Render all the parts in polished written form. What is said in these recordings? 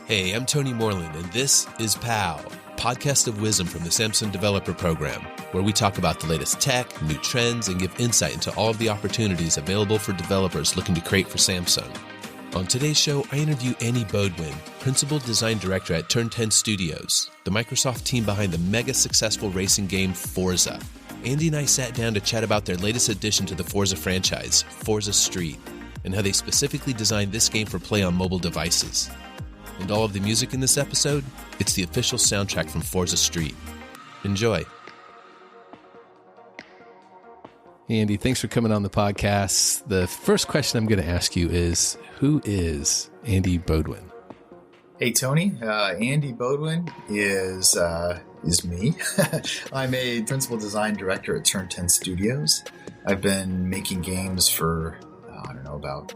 Hey, I'm Tony Moreland, and this is POW, Podcast of Wisdom from the Samsung Developer Program, where we talk about the latest tech, new trends, and give insight into all of the opportunities available for developers looking to create for Samsung. On today's show, I interview Andy Beaudoin, Principal Design Director at Turn 10 Studios, the Microsoft team behind the mega successful racing game Forza. Andy and I sat down to chat about their latest addition to the Forza franchise, Forza Street, and how they specifically designed this game for play on mobile devices. And all of the music in this episode, it's the official soundtrack from Forza Street. Enjoy. Hey Andy, thanks for coming on the podcast. The first question I'm going to ask you is, who is Andy Beaudoin? Hey Tony, Andy Beaudoin is me. I'm a Principal Design Director at Turn 10 Studios. I've been making games for, about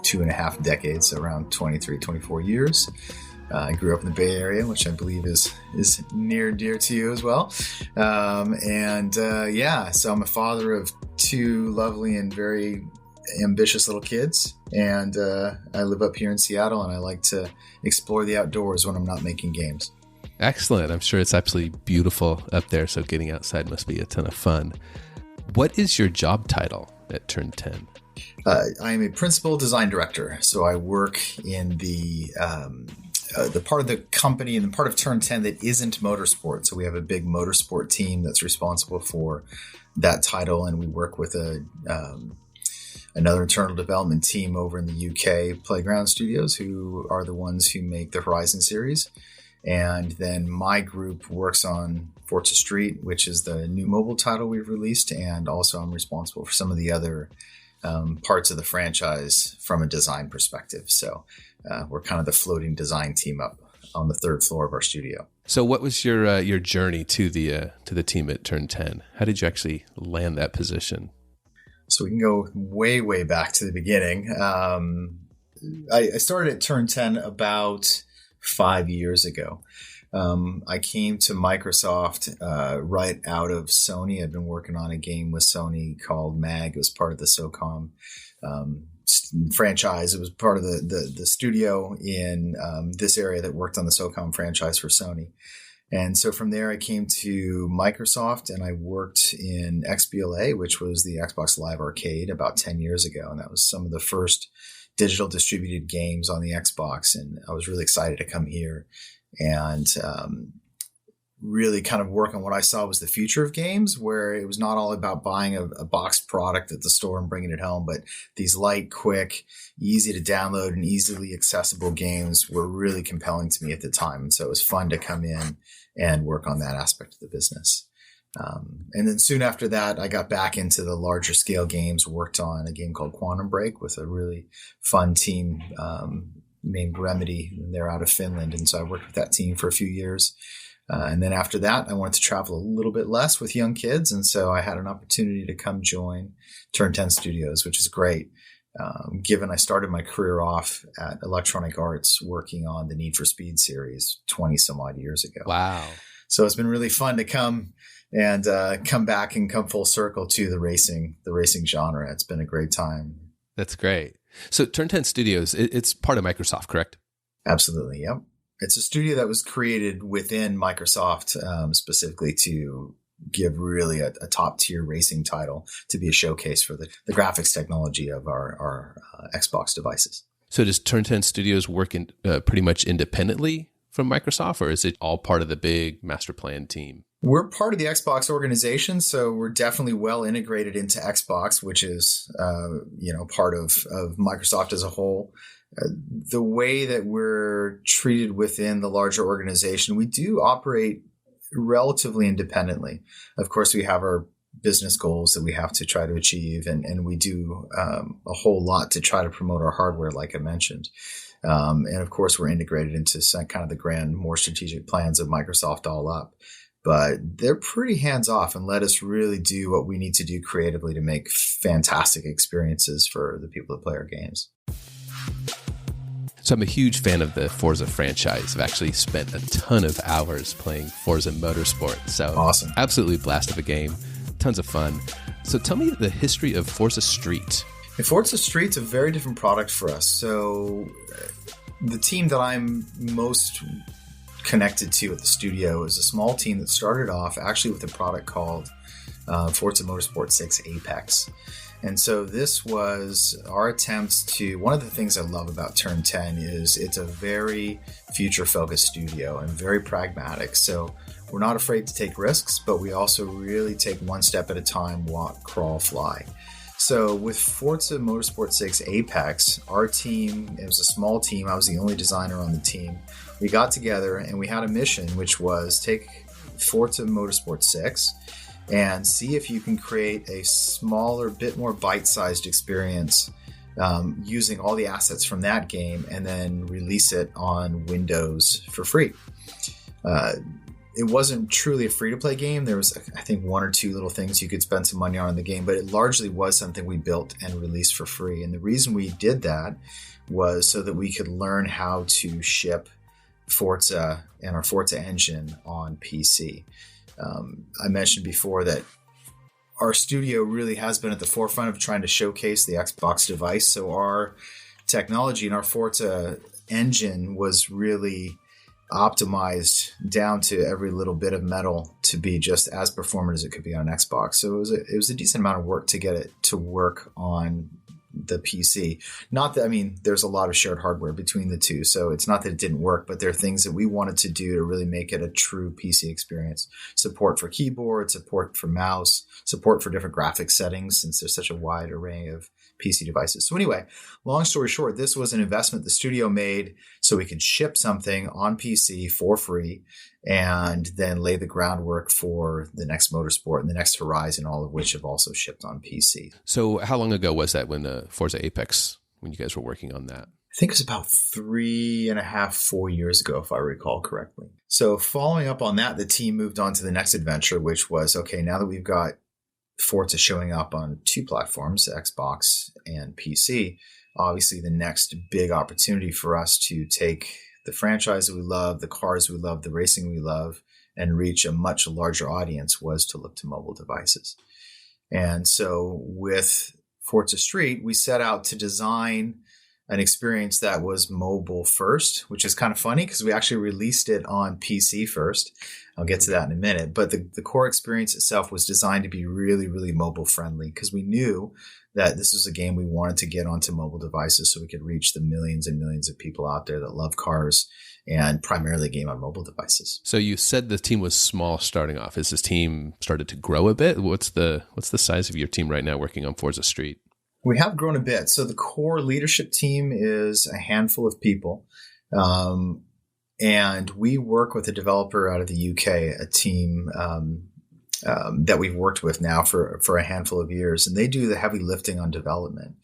2.5 decades, around 23, 24 years. I grew up in the Bay Area, which I believe is near and dear to you as well. So I'm a father of two lovely and very ambitious little kids. And I live up here in Seattle, and I like to explore the outdoors when I'm not making games. Excellent. I'm sure it's absolutely beautiful up there, so getting outside must be a ton of fun. What is your job title at Turn 10? I am a Principal Design Director, so I work in the part of the company and the part of Turn 10 that isn't motorsport. So we have a big motorsport team that's responsible for that title, and we work with another internal development team over in the UK, Playground Studios, who are the ones who make the Horizon series. And then my group works on Forza Street, which is the new mobile title we've released, and also I'm responsible for some of the other parts of the franchise from a design perspective. So we're kind of the floating design team up on the third floor of our studio. So what was your journey to the team at Turn 10? How did you actually land that position? So we can go way, way back to the beginning. I started at Turn 10 about 5 years ago. I came to Microsoft right out of Sony. I'd been working on a game with Sony called MAG. It was part of the SOCOM franchise. It was part of the studio in this area that worked on the SOCOM franchise for Sony. And so from there, I came to Microsoft, and I worked in XBLA, which was the Xbox Live Arcade, about 10 years ago. And that was some of the first digital distributed games on the Xbox. And I was really excited to come here and really kind of work on what I saw was the future of games, where it was not all about buying a boxed product at the store and bringing it home, but these light, quick, easy to download and easily accessible games were really compelling to me at the time. And so it was fun to come in and work on that aspect of the business. And then soon after that, I got back into the larger scale games, worked on a game called Quantum Break with a really fun team named Remedy. They're out of Finland. And so I worked with that team for a few years. And then after that, I wanted to travel a little bit less with young kids. And so I had an opportunity to come join Turn 10 Studios, which is great. Given I started my career off at Electronic Arts working on the Need for Speed series 20 some odd years ago. Wow. So it's been really fun to come back and come full circle to the racing genre. It's been a great time. That's great. So Turn 10 Studios, it's part of Microsoft, correct? Absolutely. Yep. It's a studio that was created within Microsoft specifically to give really a top tier racing title to be a showcase for the graphics technology of our Xbox devices. So does Turn 10 Studios work pretty much independently from Microsoft, or is it all part of the big master plan team? We're part of the Xbox organization, so we're definitely well integrated into Xbox, which is part of Microsoft as a whole. The way that we're treated within the larger organization, we do operate relatively independently. Of course, we have our business goals that we have to try to achieve, and we do a whole lot to try to promote our hardware, like I mentioned. And of course, we're integrated into some kind of the grand, more strategic plans of Microsoft all up. But they're pretty hands-off and let us really do what we need to do creatively to make fantastic experiences for the people that play our games. So I'm a huge fan of the Forza franchise. I've actually spent a ton of hours playing Forza Motorsport. So awesome. Absolutely blast of a game. Tons of fun. So tell me the history of Forza Street. And Forza Street's a very different product for us. So The team that I'm most connected to at the studio is a small team that started off actually with a product called Forza Motorsport 6 Apex. And so this was our attempts to, one of the things I love about Turn 10 is it's a very future-focused studio and very pragmatic. So we're not afraid to take risks, but we also really take one step at a time, walk, crawl, fly. So with Forza Motorsport 6 Apex, our team, it was a small team. I was the only designer on the team. We got together and we had a mission, which was take Forza Motorsport 6 and see if you can create a smaller, bit more bite-sized experience using all the assets from that game and then release it on Windows for free. It wasn't truly a free-to-play game. There was, I think, one or two little things you could spend some money on in the game, but it largely was something we built and released for free. And the reason we did that was so that we could learn how to ship Forza and our Forza engine on PC. I mentioned before that our studio really has been at the forefront of trying to showcase the Xbox device. So our technology and our Forza engine was really optimized down to every little bit of metal to be just as performant as it could be on an Xbox. So it was a decent amount of work to get it to work on the PC. Not that, I mean, there's a lot of shared hardware between the two, so it's not that it didn't work, but there are things that we wanted to do to really make it a true PC experience. Support for keyboard, support for mouse, support for different graphics settings, since there's such a wide array of PC devices. So anyway, long story short, this was an investment the studio made so we could ship something on PC for free and then lay the groundwork for the next Motorsport and the next Horizon, all of which have also shipped on PC. So how long ago was that when Forza Apex, when you guys were working on that? I think it was about 3.5, 4 years ago, if I recall correctly. So following up on that, the team moved on to the next adventure, which was, okay, now that we've got Forza showing up on two platforms, Xbox and PC, obviously the next big opportunity for us to take the franchise that we love, the cars we love, the racing we love, and reach a much larger audience was to look to mobile devices. And so with Forza Street, we set out to design an experience that was mobile first, which is kind of funny because we actually released it on PC first. I'll get to that in a minute. But the core experience itself was designed to be really, really mobile friendly because we knew that this was a game we wanted to get onto mobile devices so we could reach the millions and millions of people out there that love cars and primarily game on mobile devices. So you said the team was small starting off. Has this team started to grow a bit? What's the size of your team right now working on Forza Street? We have grown a bit. So the core leadership team is a handful of people. And we work with a developer out of the UK, a team that we've worked with now for a handful of years. And they do the heavy lifting on development.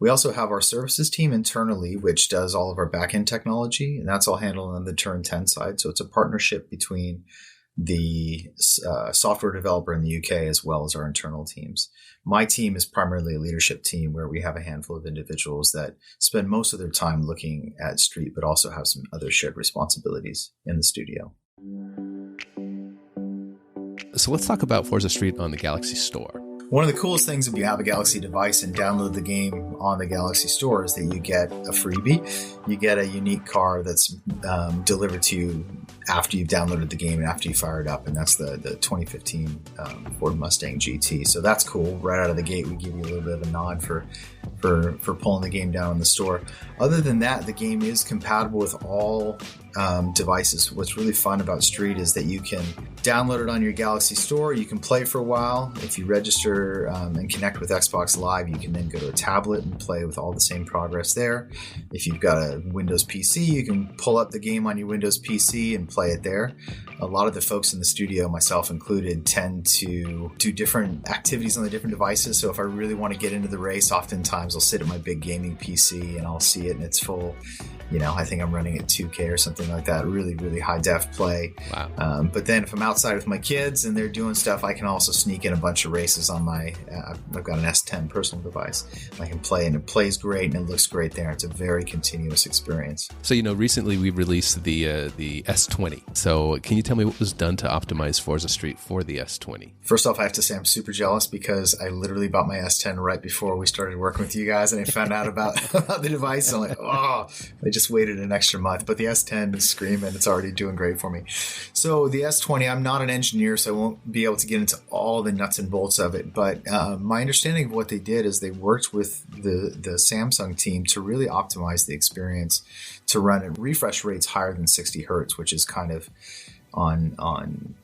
We also have our services team internally, which does all of our back-end technology. And that's all handled on the Turn 10 side. So it's a partnership between the software developer in the UK as well as our internal teams. My team is primarily a leadership team where we have a handful of individuals that spend most of their time looking at Street, but also have some other shared responsibilities in the studio. So let's talk about Forza Street on the Galaxy Store. One of the coolest things if you have a Galaxy device and download the game on the Galaxy Store is that you get a freebie. You get a unique car that's delivered to you after you've downloaded the game and after you fire it up, and that's the 2015 Ford Mustang GT. So that's cool. Right out of the gate, we give you a little bit of a nod for pulling the game down in the store. Other than that, the game is compatible with all devices. What's really fun about Street is that you can download it on your Galaxy Store. You can play for a while. If you register and connect with Xbox Live, you can then go to a tablet and play with all the same progress there. If you've got a Windows PC, you can pull up the game on your Windows PC and play it there. A lot of the folks in the studio, myself included, tend to do different activities on the different devices. So if I really want to get into the race, oftentimes I'll sit at my big gaming PC and I'll see it in its full, I think I'm running at 2K or something like that, really, really high def play. Wow. But then if I'm outside with my kids and they're doing stuff, I can also sneak in a bunch of races on my, I've got an S10 personal device. I can play and it plays great and it looks great there. It's a very continuous experience. So, recently we released the S20. So can you tell me what was done to optimize Forza Street for the S20? First off, I have to say I'm super jealous because I literally bought my S10 right before we started working with you guys and I found out about the device. I'm like, I just just waited an extra month, but the S10 is screaming. It's already doing great for me. So the S20, I'm not an engineer, so I won't be able to get into all the nuts and bolts of it. But my understanding of what they did is they worked with the Samsung team to really optimize the experience to run at refresh rates higher than 60 hertz, which is kind of on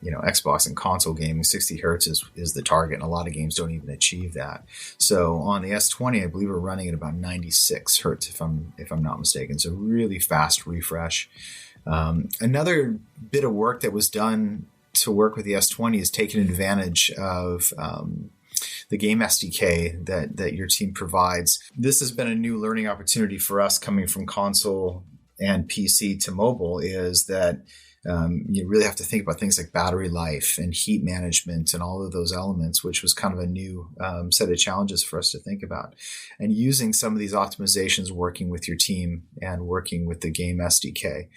Xbox and console gaming, 60 hertz is the target, and a lot of games don't even achieve that. So on the S20, I believe we're running at about 96 hertz if I'm not mistaken. So really fast refresh. Another bit of work that was done to work with the S20 is taking advantage of the game SDK that your team provides. This has been a new learning opportunity for us coming from console and PC to mobile, is that you really have to think about things like battery life and heat management and all of those elements, which was kind of a new set of challenges for us to think about. And using some of these optimizations, working with your team and working with the game SDK,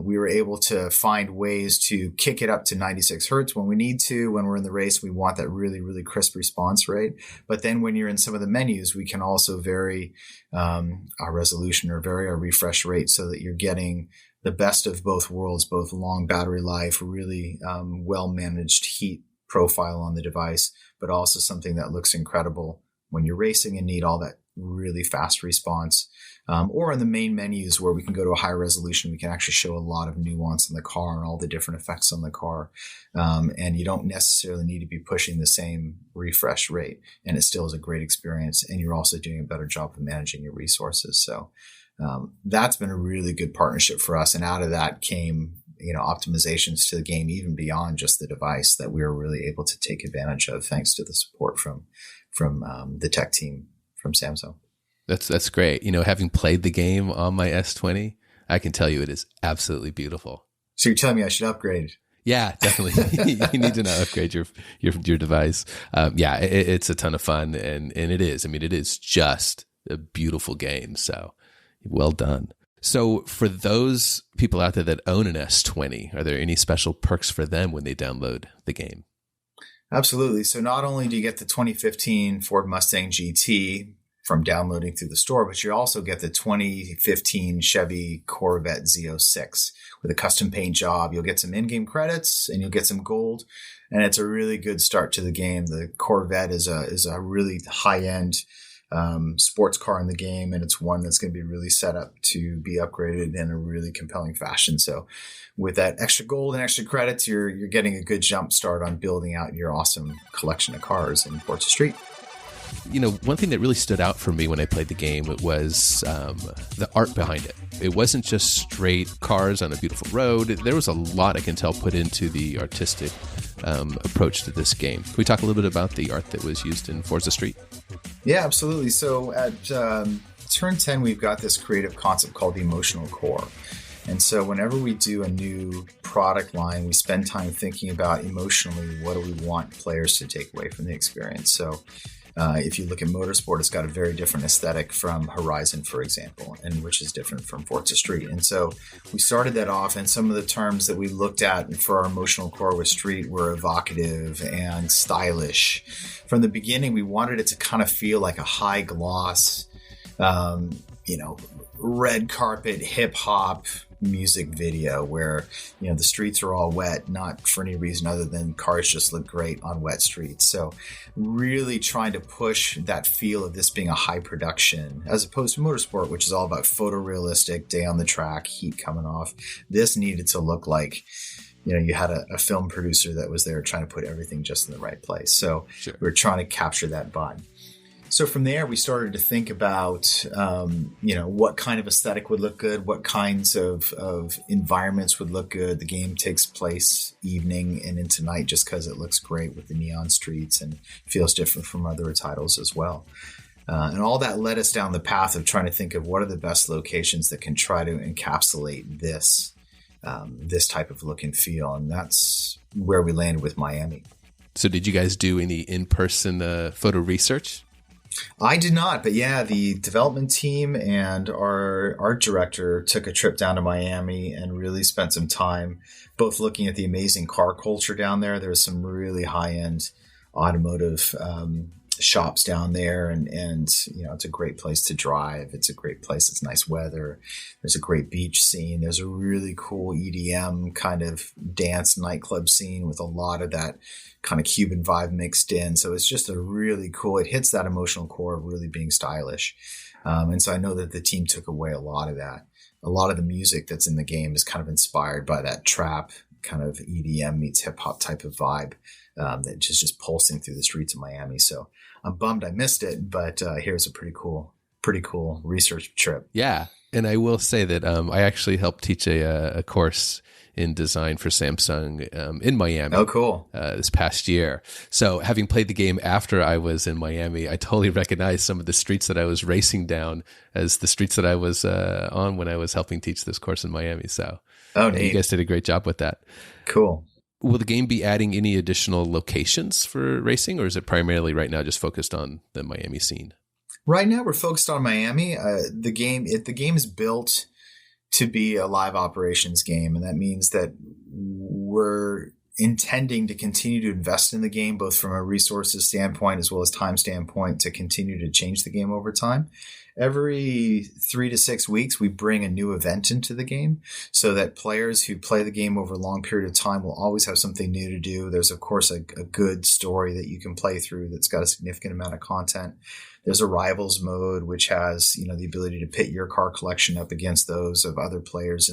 we were able to find ways to kick it up to 96 hertz when we need to. When we're in the race, we want that really, really crisp response rate. But then when you're in some of the menus, we can also vary our resolution or vary our refresh rate so that you're getting the best of both worlds, both long battery life, really well-managed heat profile on the device, but also something that looks incredible when you're racing and need all that really fast response. Or in the main menus where we can go to a high resolution, we can actually show a lot of nuance in the car and all the different effects on the car. And you don't necessarily need to be pushing the same refresh rate. And it still is a great experience. And you're also doing a better job of managing your resources. So that's been a really good partnership for us. And out of that came, optimizations to the game, even beyond just the device, that we were really able to take advantage of thanks to the support from the tech team from Samsung. That's great. Having played the game on my S20, I can tell you it is absolutely beautiful. So you're telling me I should upgrade? Yeah, definitely. You need to now upgrade your device. It's a ton of fun, and it is. I mean, it is just a beautiful game. So well done. So for those people out there that own an S20, are there any special perks for them when they download the game? Absolutely. So not only do you get the 2015 Ford Mustang GT from downloading through the store, but you also get the 2015 Chevy Corvette Z06 with a custom paint job. You'll get some in-game credits and you'll get some gold, and it's a really good start to the game. The Corvette is a really high-end sports car in the game, and it's one that's going to be really set up to be upgraded in a really compelling fashion. So with that extra gold and extra credits, you're getting a good jump start on building out your awesome collection of cars in Forza Street. One thing that really stood out for me when I played the game was the art behind it. It wasn't just straight cars on a beautiful road. There was a lot, I can tell, put into the artistic approach to this game. Can we talk a little bit about the art that was used in Forza Street? Yeah, absolutely. So at Turn 10, we've got this creative concept called the emotional core. And so whenever we do a new product line, we spend time thinking about emotionally, what do we want players to take away from the experience? So if you look at motorsport, it's got a very different aesthetic from Horizon, for example, and which is different from Forza Street. And so we started that off, and some of the terms that we looked at for our emotional core with Street were evocative and stylish. From the beginning, we wanted it to kind of feel like a high gloss, red carpet, hip hop music video where, the streets are all wet, not for any reason other than cars just look great on wet streets. So really trying to push that feel of this being a high production as opposed to motorsport, which is all about photorealistic, day on the track, heat coming off. This needed to look like, you had a film producer that was there trying to put everything just in the right place. So sure. We're trying to capture that vibe. So from there, we started to think about, what kind of aesthetic would look good, what kinds of environments would look good. The game takes place evening and into night just because it looks great with the neon streets and feels different from other titles as well. And all that led us down the path of trying to think of what are the best locations that can try to encapsulate this type of look and feel. And that's where we landed with Miami. So did you guys do any in-person photo research? I did not, but yeah, the development team and our art director took a trip down to Miami and really spent some time both looking at the amazing car culture down there. There's some really high-end automotive shops down there, and it's a great place to drive. It's a great place. It's nice weather. There's a great beach scene. There's a really cool EDM kind of dance nightclub scene with a lot of that kind of Cuban vibe mixed in. So it's just a really cool, it hits that emotional core of really being stylish. And so I know that the team took away a lot of that. A lot of the music that's in the game is kind of inspired by that trap kind of EDM meets hip hop type of vibe that just pulsing through the streets of Miami. So I'm bummed I missed it, but here's a pretty cool research trip. Yeah. And I will say that I actually helped teach a course in design for Samsung in Miami. Oh, cool. This past year. So having played the game after I was in Miami, I totally recognized some of the streets that I was racing down as the streets that I was on when I was helping teach this course in Miami. So you guys did a great job with that. Cool. Will the game be adding any additional locations for racing, or is it primarily right now just focused on the Miami scene? Right now, we're focused on Miami. The game is built to be a live operations game, and that means that we're intending to continue to invest in the game, both from a resources standpoint as well as time standpoint, to continue to change the game over time. Every 3 to 6 weeks, we bring a new event into the game so that players who play the game over a long period of time will always have something new to do. There's, of course, a good story that you can play through that's got a significant amount of content. There's a rivals mode, which has, the ability to pit your car collection up against those of other players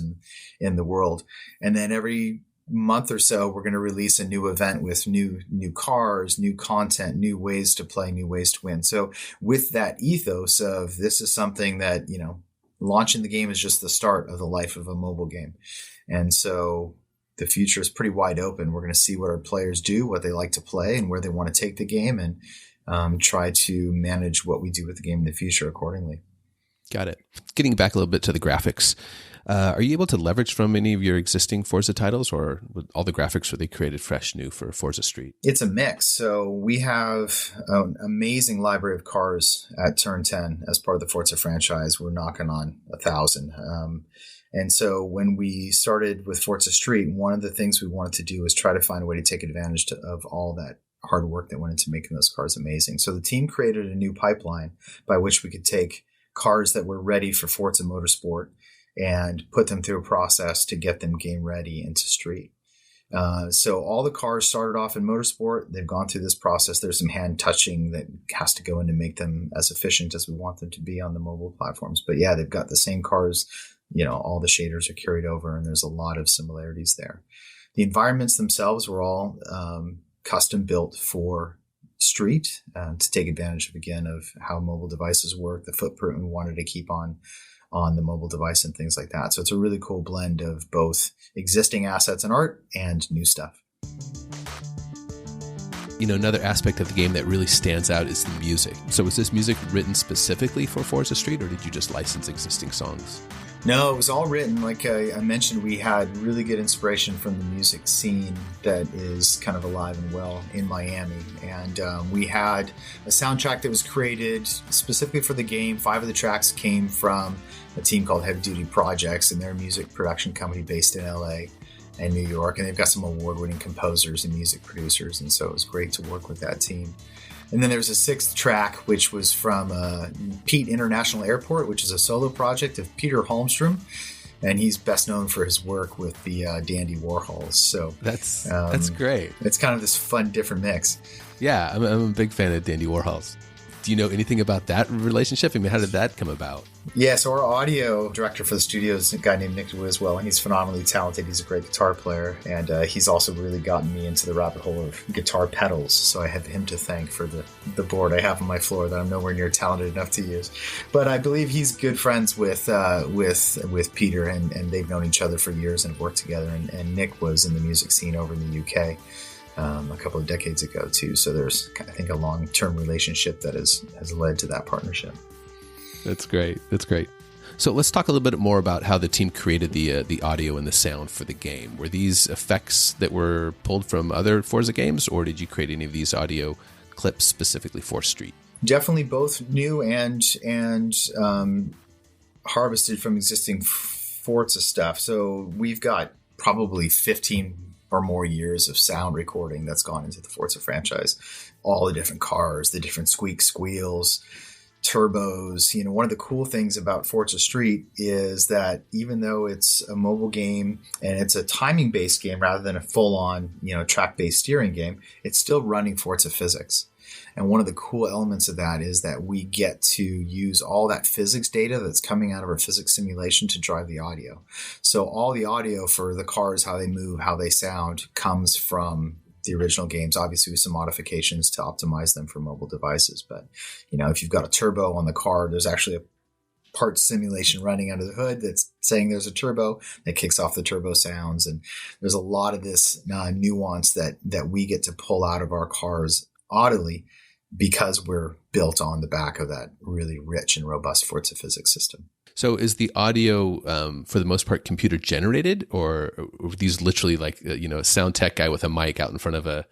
in the world. And then every month or so, we're going to release a new event with new cars, new content, new ways to play, new ways to win. So with that ethos of this is something that, launching the game is just the start of the life of a mobile game. And so the future is pretty wide open. We're going to see what our players do, what they like to play, and where they want to take the game, and try to manage what we do with the game in the future accordingly. Got it. Getting back a little bit to the graphics, are you able to leverage from any of your existing Forza titles, or all the graphics were they created fresh new for Forza Street? It's a mix. So we have an amazing library of cars at Turn 10 as part of the Forza franchise. We're knocking on 1,000. And so when we started with Forza Street, one of the things we wanted to do was try to find a way to take advantage of all that hard work that went into making those cars amazing. So the team created a new pipeline by which we could take cars that were ready for Forza Motorsport and put them through a process to get them game ready into Street. So all the cars started off in Motorsport. They've gone through this process. There's some hand touching that has to go in to make them as efficient as we want them to be on the mobile platforms. But yeah, they've got the same cars. All the shaders are carried over, and there's a lot of similarities there. The environments themselves were all custom built for Street to take advantage of how mobile devices work, the footprint we wanted to keep on the mobile device and things like that. So it's a really cool blend of both existing assets and art and new stuff. Another aspect of the game that really stands out is the music. So was this music written specifically for Forza Street, or did you just license existing songs? No, it was all written. Like I mentioned, we had really good inspiration from the music scene that is kind of alive and well in Miami. And we had a soundtrack that was created specifically for the game. 5 of the tracks came from a team called Heavy Duty Projects, and they're a music production company based in LA and New York. And they've got some award-winning composers and music producers. And so it was great to work with that team. And then there's a 6th track, which was from Pete International Airport, which is a solo project of Peter Holmstrom. And he's best known for his work with the Dandy Warhols. So that's great. It's kind of this fun, different mix. Yeah, I'm a big fan of Dandy Warhols. Do you know anything about that relationship? I mean, how did that come about? Yeah, so our audio director for the studio is a guy named Nick Wiswell, and he's phenomenally talented. He's a great guitar player, and he's also really gotten me into the rabbit hole of guitar pedals. So I have him to thank for the board I have on my floor that I'm nowhere near talented enough to use. But I believe he's good friends with Peter, and they've known each other for years and have worked together. And Nick was in the music scene over in the UK. A couple of decades ago too. So there's, I think, a long-term relationship that has led to that partnership. That's great. So let's talk a little bit more about how the team created the audio and the sound for the game. Were these effects that were pulled from other Forza games, or did you create any of these audio clips specifically for Street? Definitely both new and harvested from existing Forza stuff. So we've got probably 15 or more years of sound recording that's gone into the Forza franchise. All the different cars, the different squeaks, squeals, turbos. One of the cool things about Forza Street is that even though it's a mobile game and it's a timing-based game rather than a full-on, track-based steering game, it's still running Forza physics. And one of the cool elements of that is that we get to use all that physics data that's coming out of our physics simulation to drive the audio. So all the audio for the cars, how they move, how they sound, comes from the original games, obviously with some modifications to optimize them for mobile devices. But, if you've got a turbo on the car, there's actually a parts simulation running under the hood that's saying there's a turbo that kicks off the turbo sounds. And there's a lot of this nuance that we get to pull out of our cars audibly because we're built on the back of that really rich and robust Forza physics system. So is the audio, for the most part, computer generated, or are these literally like, a sound tech guy with a mic out in front of a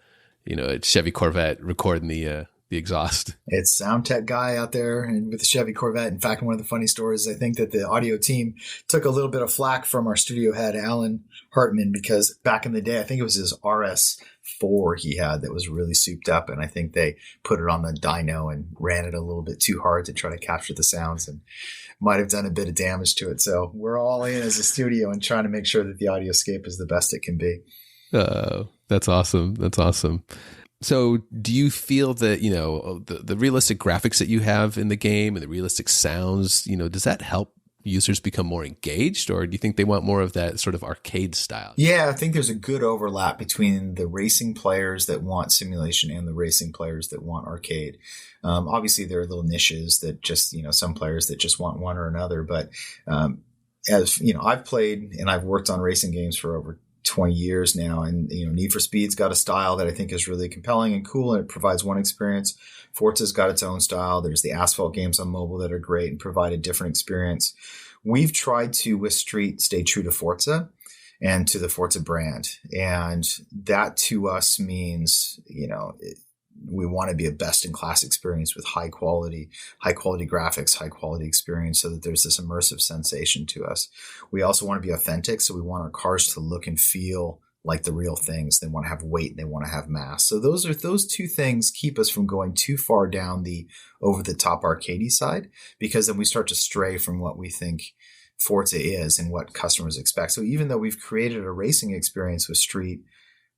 Chevy Corvette recording the exhaust? It's sound tech guy out there and with the Chevy Corvette. In fact, one of the funny stories, I think that the audio team took a little bit of flack from our studio head, Alan Hartman, because back in the day, I think it was his RS4 he had that was really souped up. And I think they put it on the dyno and ran it a little bit too hard to try to capture the sounds and might have done a bit of damage to it. So we're all in as a studio and trying to make sure that the audioscape is the best it can be. That's awesome. That's awesome. So do you feel that, the realistic graphics that you have in the game and the realistic sounds, does that help users become more engaged, or do you think they want more of that sort of arcade style? Yeah, I think there's a good overlap between the racing players that want simulation and the racing players that want arcade. Obviously, there are little niches that just, some players that just want one or another. But as I've played and I've worked on racing games for over 20 years now, and Need for Speed's got a style that I think is really compelling and cool, and it provides one experience. Forza's got its own style. There's the asphalt games on mobile that are great and provide a different experience. We've tried to, with Street, stay true to Forza and to the Forza brand, and that to us means we want to be a best-in-class experience with high quality graphics, high quality experience, so that there's this immersive sensation to us. We also want to be authentic, so we want our cars to look and feel like the real things. They want to have weight, they want to have mass. So those two things keep us from going too far down the over-the-top arcadey side, because then we start to stray from what we think Forza is and what customers expect. So even though we've created a racing experience with Street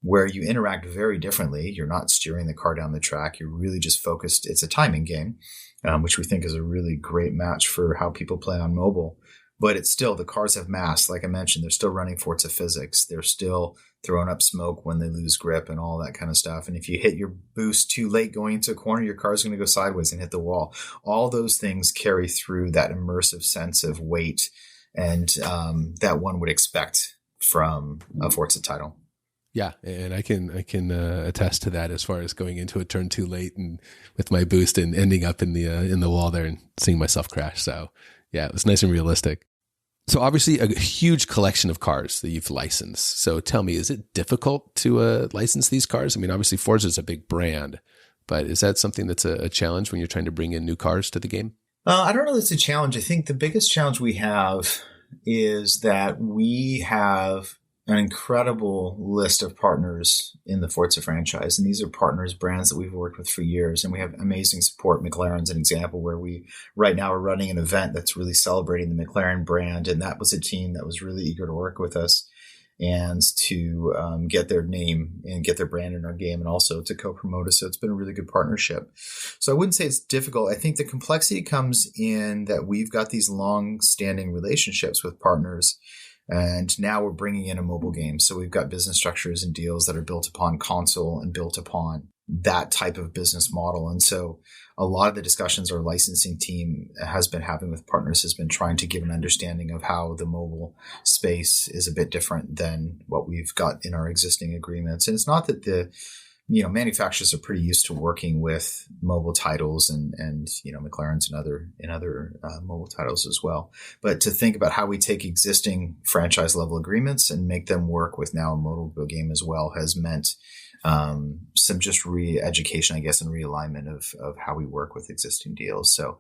where you interact very differently, you're not steering the car down the track, you're really just focused. It's a timing game, which we think is a really great match for how people play on mobile. But it's still, the cars have mass. Like I mentioned, they're still running Forza physics. They're still throwing up smoke when they lose grip and all that kind of stuff. And if you hit your boost too late going into a corner, your car's going to go sideways and hit the wall. All those things carry through that immersive sense of weight and that one would expect from a Forza title. Yeah, and I can attest to that as far as going into a turn too late and with my boost and ending up in the wall there and seeing myself crash. So yeah, it was nice and realistic. So obviously a huge collection of cars that you've licensed. So tell me, is it difficult to license these cars? I mean, obviously Forza is a big brand, but is that something that's a challenge when you're trying to bring in new cars to the game? I don't know that it's a challenge. I think the biggest challenge we have is that we have an incredible list of partners in the Forza franchise. And these are partners, brands that we've worked with for years. And we have amazing support. McLaren's an example where we right now are running an event that's really celebrating the McLaren brand. And that was a team that was really eager to work with us and to get their name and get their brand in our game and also to co-promote us. So it's been a really good partnership. So I wouldn't say it's difficult. I think the complexity comes in that we've got these long-standing relationships with partners. And now we're bringing in a mobile game. So we've got business structures and deals that are built upon console and built upon that type of business model. And so a lot of the discussions our licensing team has been having with partners has been trying to give an understanding of how the mobile space is a bit different than what we've got in our existing agreements. And it's not that the manufacturers are pretty used to working with mobile titles and McLaren's and other mobile titles as well. But to think about how we take existing franchise level agreements and make them work with now a mobile game as well has meant some just re-education, I guess, and realignment of how we work with existing deals. So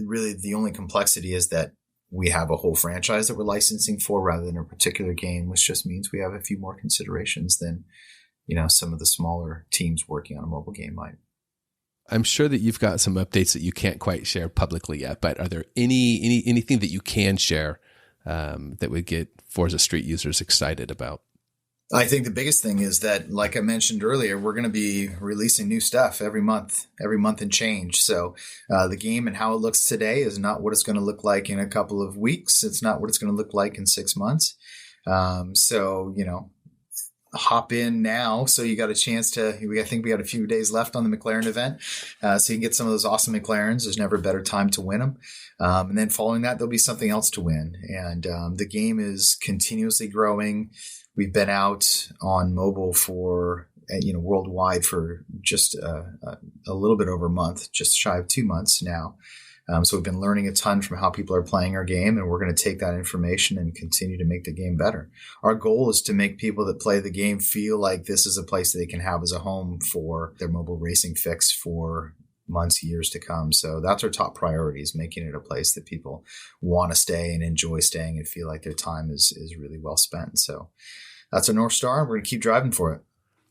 really the only complexity is that we have a whole franchise that we're licensing for rather than a particular game, which just means we have a few more considerations than, some of the smaller teams working on a mobile game might. I'm sure that you've got some updates that you can't quite share publicly yet, but are there anything that you can share that would get Forza Street users excited about? I think the biggest thing is that, like I mentioned earlier, we're going to be releasing new stuff every month and change. So the game and how it looks today is not what it's going to look like in a couple of weeks. It's not what it's going to look like in 6 months. Hop in now. So you got a chance I think we got a few days left on the McLaren event. So you can get some of those awesome McLarens. There's never a better time to win them. And then following that, there'll be something else to win. And the game is continuously growing. We've been out on mobile for, worldwide for just a little bit over a month, just shy of 2 months now. So we've been learning a ton from how people are playing our game, and we're going to take that information and continue to make the game better. Our goal is to make people that play the game feel like this is a place that they can have as a home for their mobile racing fix for months, years to come. So that's our top priority, is making it a place that people want to stay and enjoy staying and feel like their time is really well spent. So that's our North Star. We're going to keep driving for it.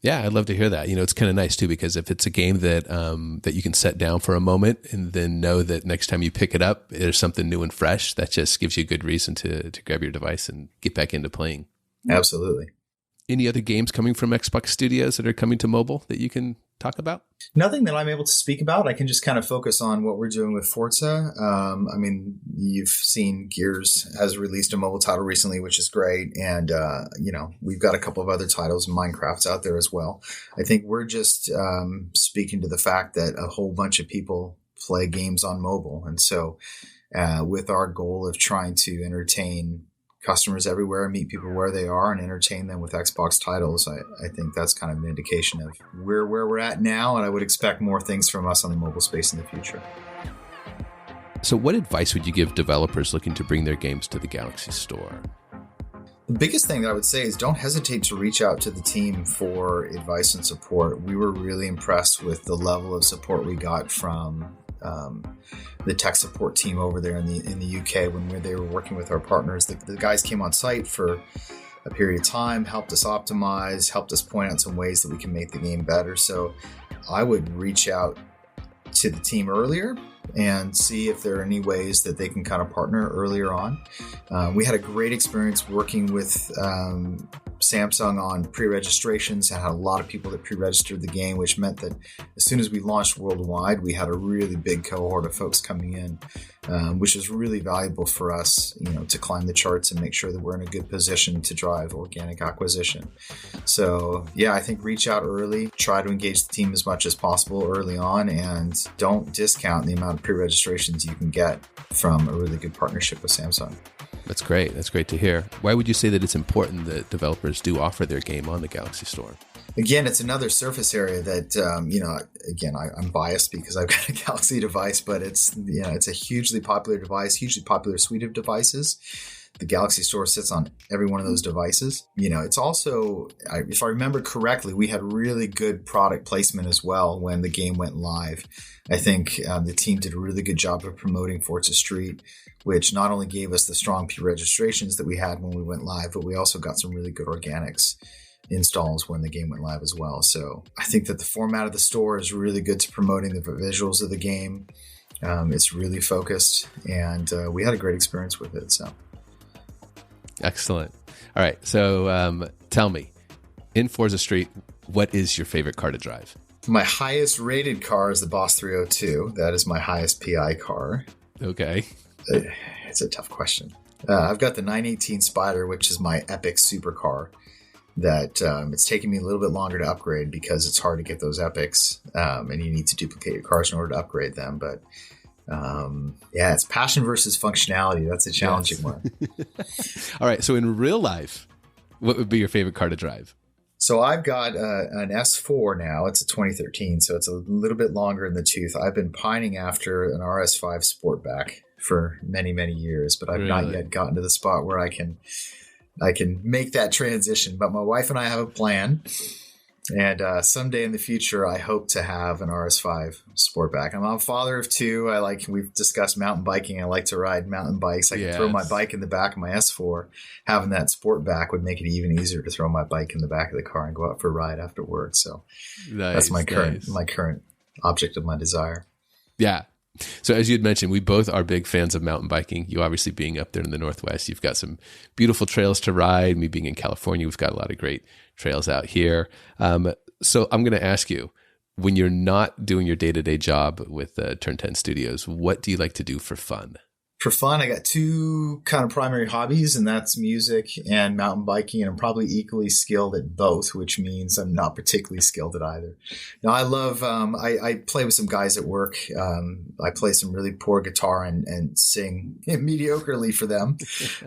Yeah, I'd love to hear that. It's kind of nice too, because if it's a game that that you can set down for a moment and then know that next time you pick it up, there's something new and fresh, that just gives you a good reason to grab your device and get back into playing. Absolutely. Any other games coming from Xbox Studios that are coming to mobile that you can talk about? Nothing that I'm able to speak about. I can just kind of focus on what we're doing with Forza. You've seen Gears has released a mobile title recently, which is great. And, we've got a couple of other titles, Minecraft's out there as well. I think we're just speaking to the fact that a whole bunch of people play games on mobile. And so with our goal of trying to entertain customers everywhere, meet people where they are, and entertain them with Xbox titles, I think that's kind of an indication of where we're at now, and I would expect more things from us on the mobile space in the future. So what advice would you give developers looking to bring their games to the Galaxy Store? The biggest thing that I would say is don't hesitate to reach out to the team for advice and support. We were really impressed with the level of support we got from the tech support team over there in the UK when they were working with our partners. The guys came on site for a period of time, helped us optimize, helped us point out some ways that we can make the game better. So I would reach out to the team earlier and see if there are any ways that they can kind of partner earlier on. We had a great experience working with Samsung on pre-registrations, and had a lot of people that pre-registered the game, which meant that as soon as we launched worldwide, we had a really big cohort of folks coming in, which is really valuable for us, to climb the charts and make sure that we're in a good position to drive organic acquisition. So yeah, I think reach out early, try to engage the team as much as possible early on, and don't discount the amount of pre-registrations you can get from a really good partnership with Samsung. That's great. That's great to hear. Why would you say that it's important that developers do offer their game on the Galaxy Store? Again, it's another surface area that, I'm biased because I've got a Galaxy device, but it's a hugely popular device, hugely popular suite of devices. The Galaxy Store sits on every one of those devices. It's also, if I remember correctly, we had really good product placement as well when the game went live. I think the team did a really good job of promoting Forza Street, which not only gave us the strong pre-registrations that we had when we went live, but we also got some really good organics installs when the game went live as well. So I think that the format of the store is really good to promoting the visuals of the game. It's really focused, and we had a great experience with it. So. Excellent. All right. So tell me, in Forza Street, what is your favorite car to drive? My highest rated car is the Boss 302. That is my highest PI car. Okay. It's a tough question. I've got the 918 Spider, which is my epic supercar that it's taken me a little bit longer to upgrade because it's hard to get those epics, and you need to duplicate your cars in order to upgrade them. But it's passion versus functionality. That's a challenging one. All right. So in real life, what would be your favorite car to drive? So I've got an S4 now. It's a 2013, so it's a little bit longer in the tooth. I've been pining after an RS5 Sportback for many, many years, but I've not yet gotten to the spot where I can make that transition. But my wife and I have a plan. And someday in the future, I hope to have an RS5 Sportback. I'm a father of two. We've discussed mountain biking. I like to ride mountain bikes. I can throw my bike in the back of my S4. Having that Sportback would make it even easier to throw my bike in the back of the car and go out for a ride after work. So that's my current object of my desire. Yeah. So as you had mentioned, we both are big fans of mountain biking. You obviously being up there in the Northwest, you've got some beautiful trails to ride. Me being in California, we've got a lot of great trails out here. So I'm going to ask you, when you're not doing your day-to-day job with Turn 10 Studios, what do you like to do for fun? For fun, I got two kind of primary hobbies, and that's music and mountain biking. And I'm probably equally skilled at both, which means I'm not particularly skilled at either. Now, I love, I play with some guys at work. I play some really poor guitar and sing mediocrely for them.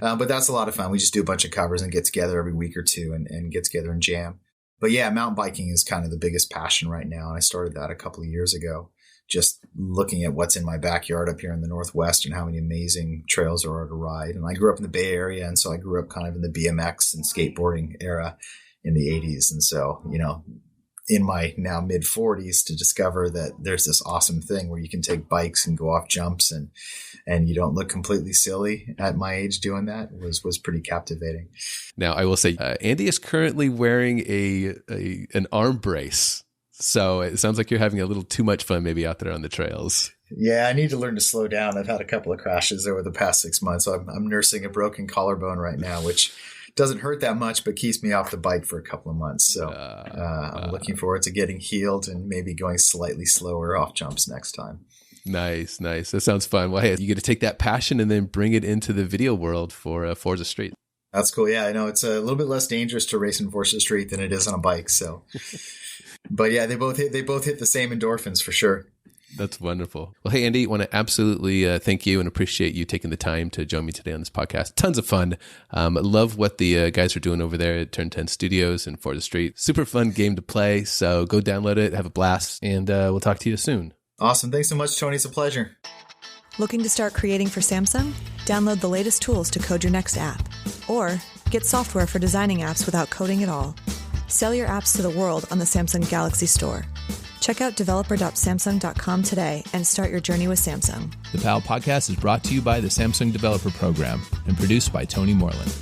But that's a lot of fun. We just do a bunch of covers and get together every week or two and get together and jam. But yeah, mountain biking is kind of the biggest passion right now. And I started that a couple of years ago, just looking at what's in my backyard up here in the Northwest and how many amazing trails there are to ride. And I grew up in the Bay Area, and so I grew up kind of in the BMX and skateboarding era in the 80s. And so, in my now mid 40s, to discover that there's this awesome thing where you can take bikes and go off jumps and you don't look completely silly at my age doing that was pretty captivating. Now, I will say, Andy is currently wearing an arm brace. So it sounds like you're having a little too much fun maybe out there on the trails. Yeah, I need to learn to slow down. I've had a couple of crashes over the past 6 months. So I'm nursing a broken collarbone right now, which doesn't hurt that much, but keeps me off the bike for a couple of months. So I'm looking forward to getting healed and maybe going slightly slower off jumps next time. Nice. That sounds fun. Well, hey, you get to take that passion and then bring it into the video world for Forza Street. That's cool. Yeah, I know it's a little bit less dangerous to race in Forza Street than it is on a bike. So, but yeah, they both hit the same endorphins for sure. That's wonderful. Well, hey, Andy, I want to absolutely thank you and appreciate you taking the time to join me today on this podcast. Tons of fun. Love what the guys are doing over there at Turn 10 Studios and Forza Street. Super fun game to play. So go download it, have a blast, and we'll talk to you soon. Awesome. Thanks so much, Tony. It's a pleasure. Looking to start creating for Samsung? Download the latest tools to code your next app. Or get software for designing apps without coding at all. Sell your apps to the world on the Samsung Galaxy Store. Check out developer.samsung.com today and start your journey with Samsung. The PAL podcast is brought to you by the Samsung Developer Program and produced by Tony Moreland.